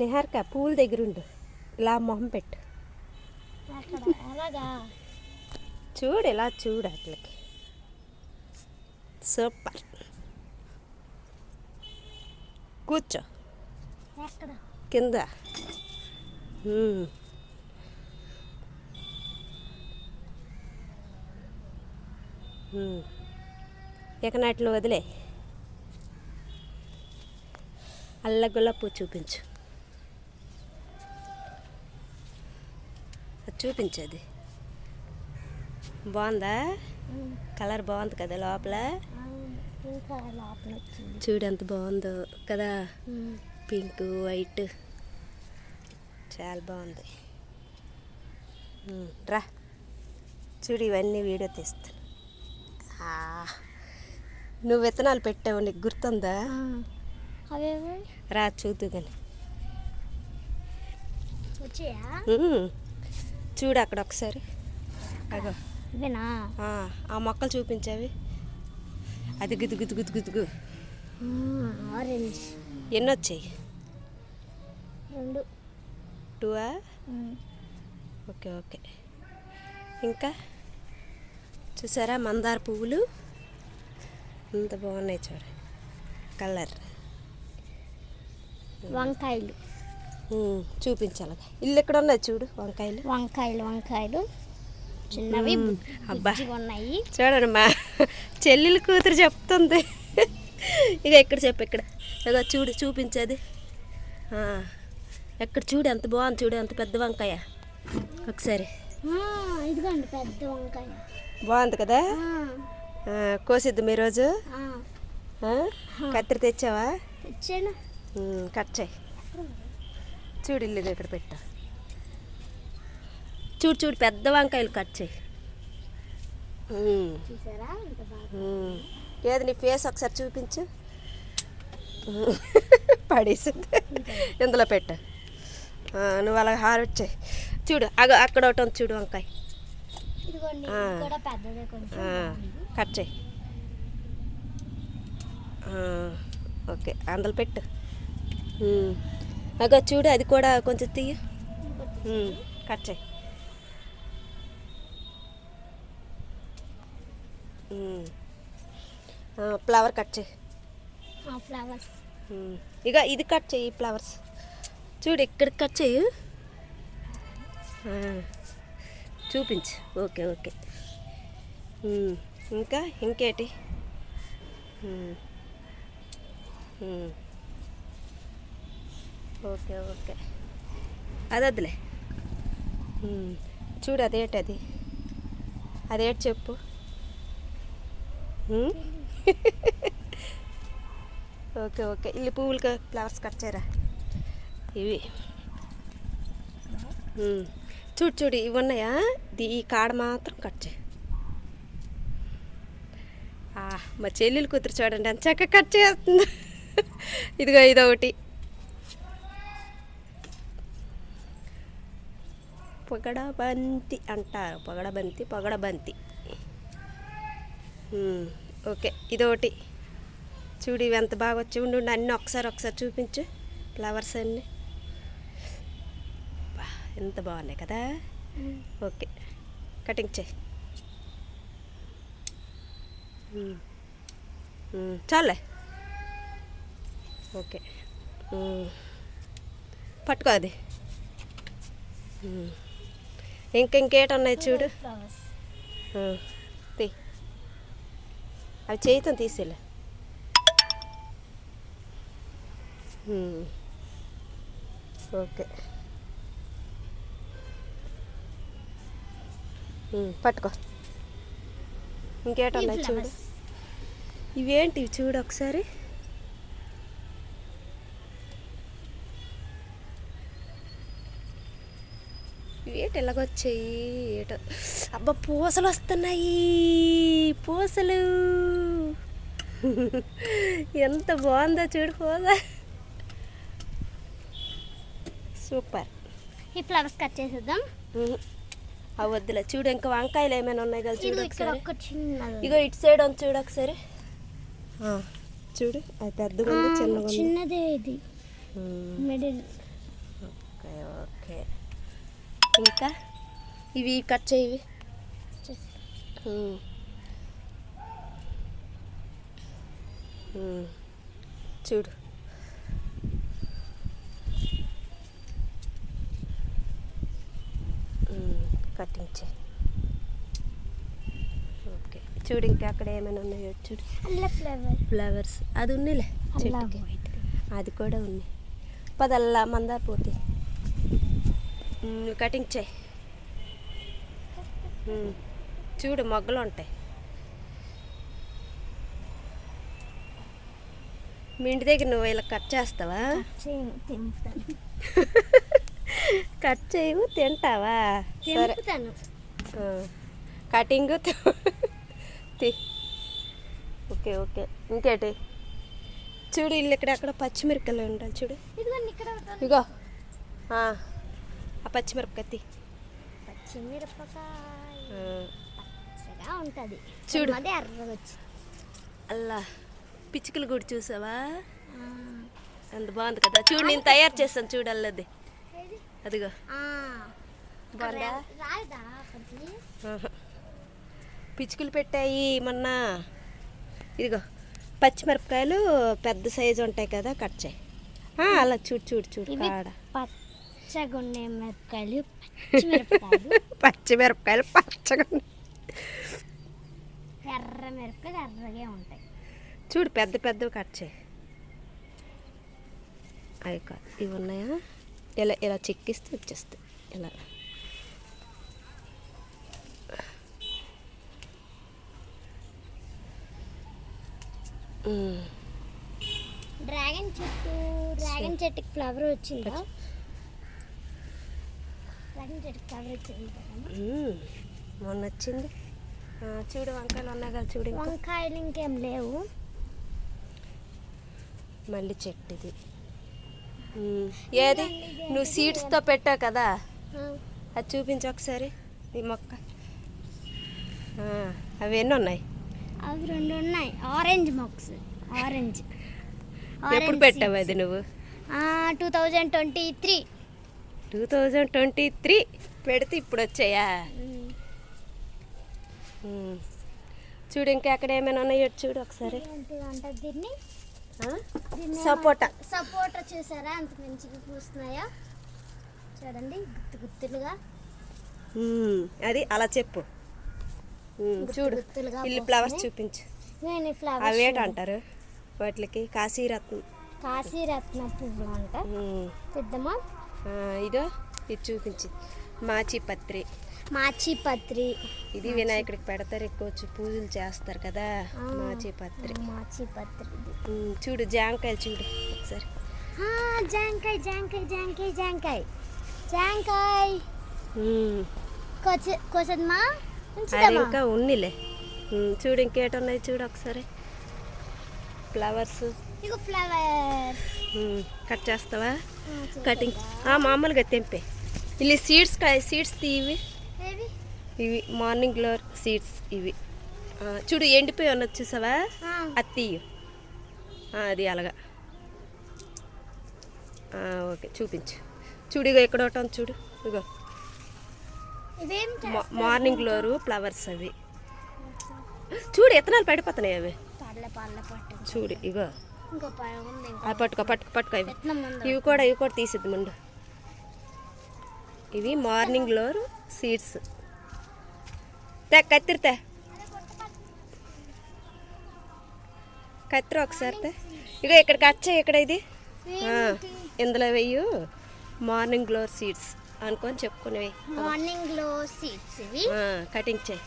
నిహారిక పూల దగ్గర ఉండు, ఇలా మొహం పెట్టు. చూడు, ఇలా చూడు అట్లకి. సూపర్. కూర్చో కింద. ఇక నాటిని వదిలే. అల్లగుల్ల పువ్వు చూపించు, చూపించేది బాగుందా? కలర్ బాగుంది కదా లోపల. చూడు ఎంత బాగుందో కదా, పింక్ వైట్ చాలా బాగుంది. రా చూడు, ఇవన్నీ వీడియో తీస్తాను. నువ్వు విత్తనాలు పెట్టావు, నీకు గుర్తుందా? రా చూద్దు కానీ. చూడు అక్కడ ఒకసారి, అగో ఆ మొక్కలు చూపించావి. అది గుద్దు గుద్దు గుద్దు గుద్దుగు. ఆరెంజ్ ఎన్ని వచ్చాయి? 2 ఓకే ఓకే. ఇంకా చూసారా మందార పువ్వులు ఎంత బాగున్నాయి చూడ, కలర్. వంకాయలు చూపించాలి. ఇల్లు ఎక్కడ ఉన్నాయి చూడు, వంకాయలు వంకాయలు చిన్నవి అబ్బా ఉన్నాయి. చూడండి మా చెల్లెలు కూతురు చెప్తుంది. ఇక ఎక్కడ చెప్పు, ఇక్కడ ఇక చూడు, చూపించేది ఎక్కడ చూడు, ఎంత బాగుంది చూడు, ఎంత పెద్ద వంకాయ. ఒకసారి ఇదిగోండి పెద్ద వంకాయ, బాగుంది కదా. కోసిద్దాం ఈరోజు. కత్తిరి తెచ్చావా? తెచ్చాను. కట్ చేయి. చూడు ఇల్లు ఇక్కడ పెట్టా. చూడు చూడు, పెద్ద వంకాయలు కట్ చేయి. ఏది నీ ఫేస్ ఒకసారి చూపించు. పడేసింది, ఇందులో పెట్టు. నువ్వు అలా హార్వెస్ట్ చేయి. చూడు అక్కడ ఒకటి ఉంది చూడు వంకాయ, కట్ చేయి. ఓకే, అందులో పెట్టు. అగో చూడు, అది కూడా కొంచెం తీయ, కట్ చేయి. ఫ్లవర్ కట్ చేయి. ఫ్లవర్స్ ఇక ఇది కట్ చేయి, ఫ్లవర్స్ చూడు ఇక్కడికి కట్ చేయి. చూపించు. Okay okay. ఇంకా ఇంకేటి? ఓకే ఓకే, అది వద్దులే. చూడు అదేంటి, అదేంటి చెప్పు. ఓకే ఓకే, ఇల్లు పువ్వులకి ఫ్లవర్స్ కట్ చేయరా ఇవి. చూడు చూడు, ఇవి ఉన్నాయా, ఈ కాడ మాత్రం కట్ చేయి. మా చెల్లెలు కూతురు చూడండి ఎంత చక్కగా కట్ చేస్తుంది. ఇదిగో ఇదొకటి. పొగడబంతి అంటారు, పొగడబంతి. ఓకే, ఇదొకటి. చూడు ఇవి ఎంత బాగా వచ్చి ఉండి అన్నీ ఒకసారి చూపించు. ఫ్లవర్స్ అన్నీ ఎంత బాగున్నాయి కదా. ఓకే, కటింగ్ చేయి. చాలే. ఓకే, పట్టుకో అది. ఇంకేటి ఉన్నాయి చూడు, తీ. అవి చేయితో తీసేలే. ఓకే, పట్టుకో. ఇంకేటి ఉన్నాయి చూడు. ఇవేంటివి చూడు ఒకసారి. ఇవేంటి ఎలాగొచ్చాయి ఏటో. అబ్బా పూసలు వస్తున్నాయి, పూసలు. ఎంత బాగుందో చూడు పూస. సూపర్. ఈ ఫ్లవర్స్ కట్ చేసేద్దాం. అవి వద్దులే. చూడు ఇంకా వంకాయలు ఏమైనా ఉన్నాయి కదా చూడు ఒకసారి. చిన్నది ఇగో ఇటు సైడ్ ఉంది చూడు ఒకసారి. చూడు అది పెద్దగా ఉంది చిన్నగా ఉంది. చిన్నదే ఇది మిడిల్. Okay okay. ఇంకా ఇవి కట్ చేయి. చూడు కటింగ్ చేయి. ఓకే చూడు ఇంకా అక్కడ ఏమైనా ఉన్నాయో చూడు. అల్ల ఫ్లవర్స్ అది ఉన్నిలే చెట్టుకి, అది కూడా ఉంది. పదల్లా మందార పోతే కటింగ్ చేయి. చూడు మొగ్గలు ఉంటాయి. మీ ఇంటి దగ్గర నువ్వు ఇలా కట్ చేస్తావా? కట్ చేయవు తింటావా? సరే కటింగ్ ఓకే ఓకే. ఇంకేటి చూడు ఇల్లు ఇక్కడ పచ్చిమిరపకాయలు ఉంటాయి చూడు. ఇగో ఆ పచ్చిమిరపకాయ పచ్చగా ఉంటుంది చూడు. ఎర్రగా వచ్చి అల్లా పిచ్చుకలు కూడా చూసావా? అంత బాగుంది కదా. చూడు నేను తయారు చేస్తాను చూడు అల్లది. అదిగో బాగుందా? పిచ్చుకలు పెట్టాయి మొన్న. ఇదిగో పచ్చిమిరపకాయలు పెద్ద సైజు ఉంటాయి కదా, కట్ చేయి. అలా చూడు చూడు చూడు కాడ పచ్చగుండే మిరపకాయలు పచ్చిమిరపకాయలు పచ్చగా ఎర్ర మిరపకాయలు ఎర్రగా ఉంటాయి చూడు. పెద్ద పెద్దవి కట్ చేయి. అవి కాదు ఇవి ఉన్నాయా? ఇలా ఇలా చెక్కిస్తే వచ్చేస్తాయి ఇలా. డ్రాగన్ చెట్టుకి ఫ్లవర్ వచ్చిందా? డ్రాగన్ చెట్టుకి ఫ్లవర్ వచ్చింది మొన్న వచ్చింది. చూడు వంకాయలు ఉన్నాయి కదా చూడు. వంకాయలు ఇంకేం లేవు. మళ్ళీ చెట్టు ఇది. ఏది నువ్వు సీడ్స్తో పెట్టావు కదా, అది చూపించు ఒకసారి. ఈ మొక్క అవి ఎన్ని ఉన్నాయి? అవి 2 ఉన్నాయి. ఆరెంజ్ మొక్స్. ఆరెంజ్ ఎప్పుడు పెట్టావు అది నువ్వు? 2023 పెడితే ఇప్పుడు వచ్చాయా? చూడు ఇంకా అక్కడ ఏమైనా ఉన్నాయో చూడు ఒకసారి. దీన్ని సపోటా చూసారా అంత మంచిగా పూస్తున్నాయా? చూడండి గుత్తులుగా. అది అలా చెప్పు. చూడు ఇల్లు ఫ్లవర్స్ చూపించు. అవేట అంటారు వాటికి? కాశీరత్న పువ్వులు అంట. పెద్దమ్మా ఇదో ఇది చూపించి. మాచిపత్రి ఇది వినాయకుడికి పెడతారు, ఎక్కువ పూజలు చేస్తారు కదా. మాచిపత్రి చూడు. జాంకాయలు చూడు ఒకసారి. జాంకాయ కోసమ్మా ఇంకా ఉన్నిలే. చూడు ఇంకేటున్నాయి చూడు ఒకసారి. ఫ్లవర్స్ కట్ చేస్తావా? కటింగ్ మామూలుగా తెంపే. ఇల్లు సీడ్స్ తీవి. ఇవి మార్నింగ్ గ్లోర్ సీడ్స్ ఇవి. చూడు ఎండిపోయి ఉన్నది చూసావా? అది తీయు. అది అలాగా. ఓకే చూపించు. చూడు ఇగో ఇక్కడ ఒకటి చూడు. ఇగో మార్నింగ్ గ్లోరు ఫ్లవర్స్ అవి. చూడు ఎత్తనాలు పడిపోతున్నాయి అవి. చూడు ఇగో పట్టుకో ఇవి కూడా తీసిద్ది ముందు. ఇవి మార్నింగ్ గ్లోర్ సీడ్స్. కత్తిరితే ఒకసారి. ఇగో ఇక్కడ కట్ చేయి. ఇక్కడ ఇది ఇందులో వెయ్యి మార్నింగ్ గ్లోర్ సీడ్స్ అనుకొని చెప్పుకునేవి. మార్నింగ్ గ్లోర్ సీడ్స్ ఇవి కటింగ్ చేయి.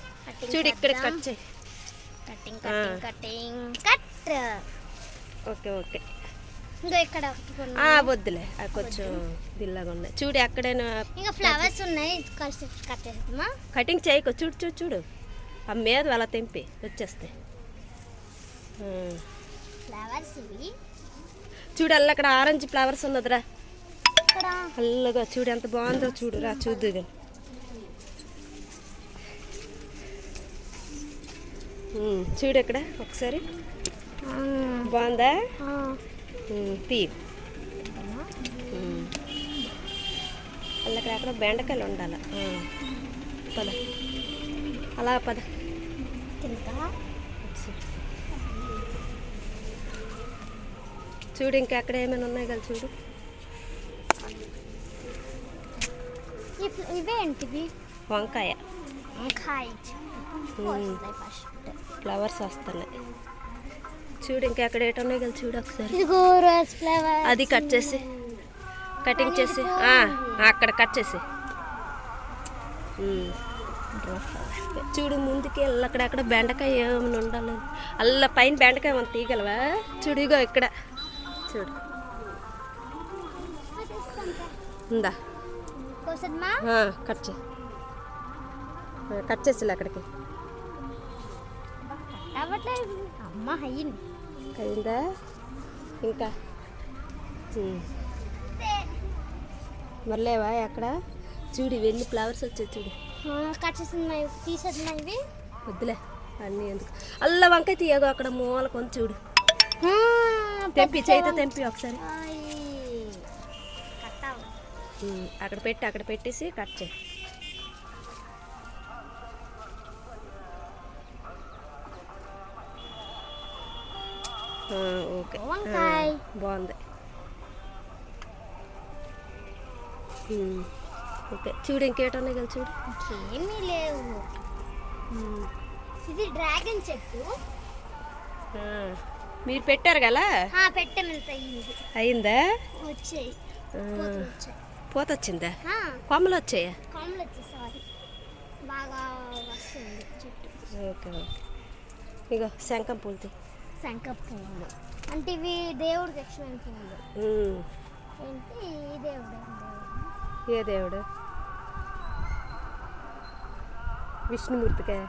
చూడు ఇక్కడ కట్ చేయి. కట్. Okay okay. ఇంకా ఇక్కడ వద్దులే అది కొంచెం దిల్లాగా ఉన్నాయి. చూడు ఎక్కడైనా ఇంకా ఫ్లవర్స్ ఉన్నాయి. కట్ చేద్దామా? కటింగ్ చేయకు. చూడు చూడు చూడు ఆ మీద అలా తెంపి వచ్చేస్తాయి ఫ్లవర్స్ ఇవి. చూడు అల్ల అక్కడ ఆరెంజ్ ఫ్లవర్స్ ఉన్నదిరా. అల్లగా చూడు ఎంత బాగుందో చూడు. రా చూద్దు కానీ. చూడు ఇక్కడ ఒకసారి బాగుందా ఆ, తీ అక్కడ బెండకాయలు ఉండాలి పద అలా పద కిందకా? చూడు ఇంకా అక్కడ ఏమైనా ఉన్నాయి కదా చూడు ఇవేంటివి? వంకాయ వంకాయ వస్తాయి ఫస్ట్. ఫ్లవర్స్ వస్తున్నాయి చూడు ఇంకా అక్కడ ఏటున్నాయి కదా చూడు ఒకసారి ఇదిగో రోజ్ ఫ్లవర్. అది కట్ చేసి కటింగ్ చేసి అక్కడ కట్ చేసి చూడు ముందుకి అక్కడ బెండకాయ ఏమైనా ఉండాలి అల్ల పైన బెండకాయ ఏమైనా తీయగలవా చూడు ఇగో ఇక్కడ చూడు ఉందా కోసమ్మా కట్ చే కట్ చేసి అక్కడికి అవ్వట్లేదు. అమ్మ అయ్యింది. అయిందా ఇంకా మరలేవా అక్కడ చూడు వెళ్ళి ఫ్లవర్స్ వచ్చాయి చూడు కట్ చేస్తున్నాయి తీసేస్తున్నాయి ఇవి. వద్దులే అన్నీ ఎందుకు అల్ల వంకాయ తీయగో అక్కడ మూల కొంచెం చూడు తెంపి చేయితో తెంపి ఒకసారి అక్కడ పెట్టేసి కట్ చేయి ఓకే వంకాయ బాగుంది ఓకే చూడు ఇంకేటన్నాయి కదా చూడు ఏమీ లేవు. ఇది డ్రాగన్ చెట్టు. మీరు పెట్టారు కదా పెట్టమంత అయ్యింది. అయిందా వచ్చాయి పూత వచ్చిందా కొమ్మలు వచ్చాయా కొమ్మలు వచ్చాయి. సారీ బాగా వస్తుంది చెట్టు. ఓకే ఓకే ఇగో శంఖం పూలతో శంఖ పువ్వులు అంటే ఇవి దేవుడికి ఇష్టమైన పువ్వులు. ఏంటి ఈ దేవుడు? ఏ దేవుడు? విష్ణుమూర్తికే.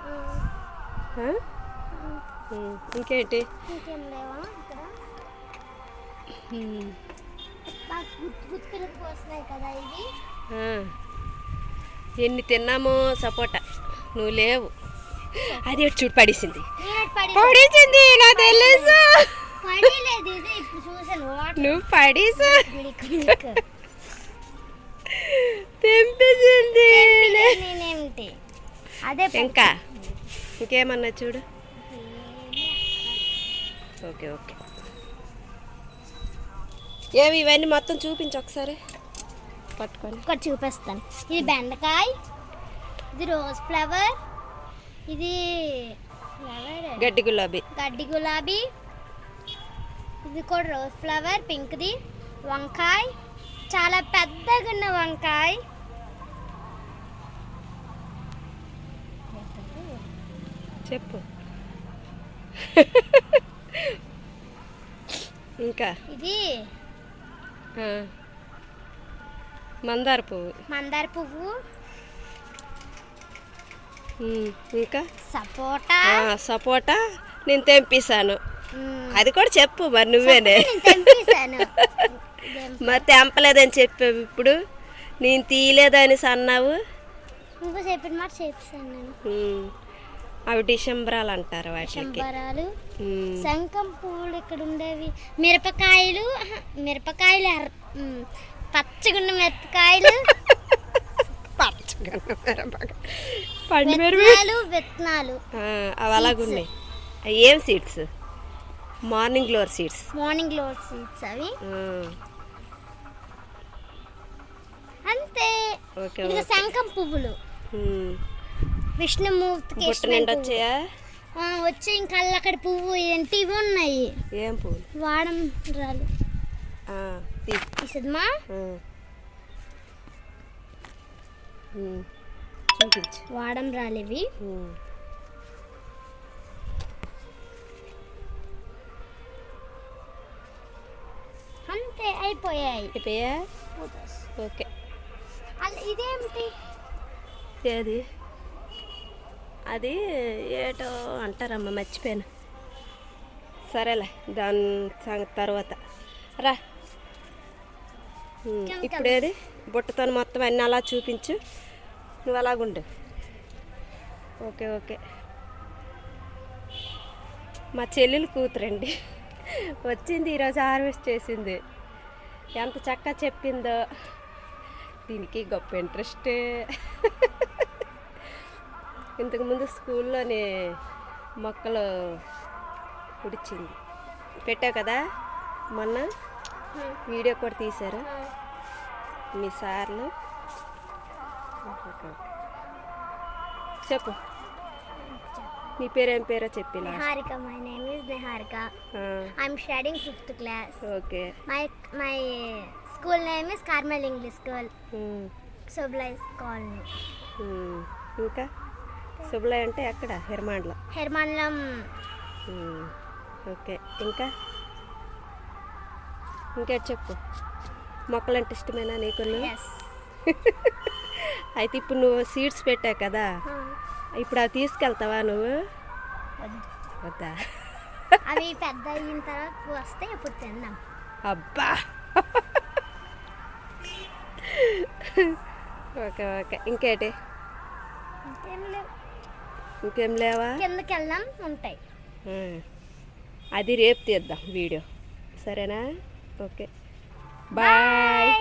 ఇంకేంటి ఇంకేం లేవా ఇక్కడ? బాగా గుర్తుకు వస్తున్నాయి కదా ఇవి. ఎన్ని తిన్నామో సపోటా నువ్వు లేవు అది చూడు పడేసింది నా తెలుసు పడలేదు. ఇది ఇప్పుడు చూసాను. నువ్వు పడేసా తెంపేసింది. నేనేమిటి అదే ఇంకా ఇంకేమన్నా చూడు. ఓకే ఓకే ఏవి ఇవన్నీ మొత్తం చూపించు ఒకసారి పట్టుకొని. ఇక్కడ చూపిస్తాను. ఇది బెండకాయ, ఇది రోజ్ ఫ్లవర్, ఇది గడ్డి గులాబీ, గడ్డి గులాబీ, ఇది కూడా రోజ్ ఫ్లవర్ పింక్ది, వంకాయ చాలా పెద్దగా ఉన్న వంకాయ, చెప్పు ఇంకా ఇది మందార పువ్వు, మందార పువ్వు, ఇంకా సపోటా. సపోటా నేను తెంపేశాను. అది కూడా చెప్పు మరి నువ్వేనే. మరి తెంపలేదని చెప్పావు ఇప్పుడు. నేను తీయలేదని అన్నావు. నువ్వు చెప్పిన మాట చెప్పాను నేను. అవి డిసెంబరాలు అంటారు వాటికి. డిసెంబరాలు. శంఖం పువ్వులు ఇక్కడ ఉండేవి. మిరపకాయలు పచ్చగున్న మిరపకాయలు, విత్తనాలు అవి అలాగున్నాయి. ఏం seeds? Morning గ్లోర్ seeds. Morning గ్లోర్ seeds అవి అంతే. ఇది శంఖం పువ్వులు. విష్ణుమూర్తికి వచ్చాయా? వచ్చి ఇంకా అక్కడ పువ్వు ఏంటి ఇవి ఉన్నాయి. ఏం పువ్వులు? వాడం రాలు తీసమ్మా చూపించు. వాడం రాలివి. అంతే అయిపోయాయి. ఓకే ఇదేమిటి? ఏది? అది ఏటో అంటారమ్మా మర్చిపోయాను. సరేలే దాని సంగతి తర్వాత రా. ఇప్పుడు ఏది బుట్టతో మొత్తం అన్నీ అలా చూపించు. నువ్వు అలాగుండు. ఓకే ఓకే మా చెల్లెలు కూతురండి. వచ్చింది ఈరోజు హార్వెస్ట్ చేసింది. ఎంత చక్కగా చెప్పిందో. దీనికి గొప్ప ఇంట్రెస్ట్. ఇంతకుముందు స్కూల్లోనే మొక్కలు ఉడిచింది. పెట్టావు కదా మొన్న, వీడియో కూడా తీశారు మీ సార్లు. చెప్పు నీ పేరేం పేరో చెప్పిన. Niharika. My name is Niharika. I'm studying 5th class. Okay. My school name is Carmel English school, సుబ్లైస్ కాలనీ. ఇంకా సుబ్లై అంటే ఎక్కడ? హెర్మాన్లం. ఓకే. ఇంకేటి చెప్పు. మొక్కలంటే ఇష్టమేనా నీకు? ఎస్. అయితే ఇప్పుడు నువ్వు సీడ్స్ పెట్టావు కదా, ఇప్పుడు అవి తీసుకెళ్తావా నువ్వు? వద్దా? అవి పెద్ద అయిన తర్వాత వస్తే ఇప్పుడు తిందాం. అబ్బా. Okay okay. ఇంకేటి? ఇంకేం లేవా? కిందకి వెళ్దాం, ఉంటాయి. అది రేపు తీద్దాం వీడియో, సరేనా? Okay bye.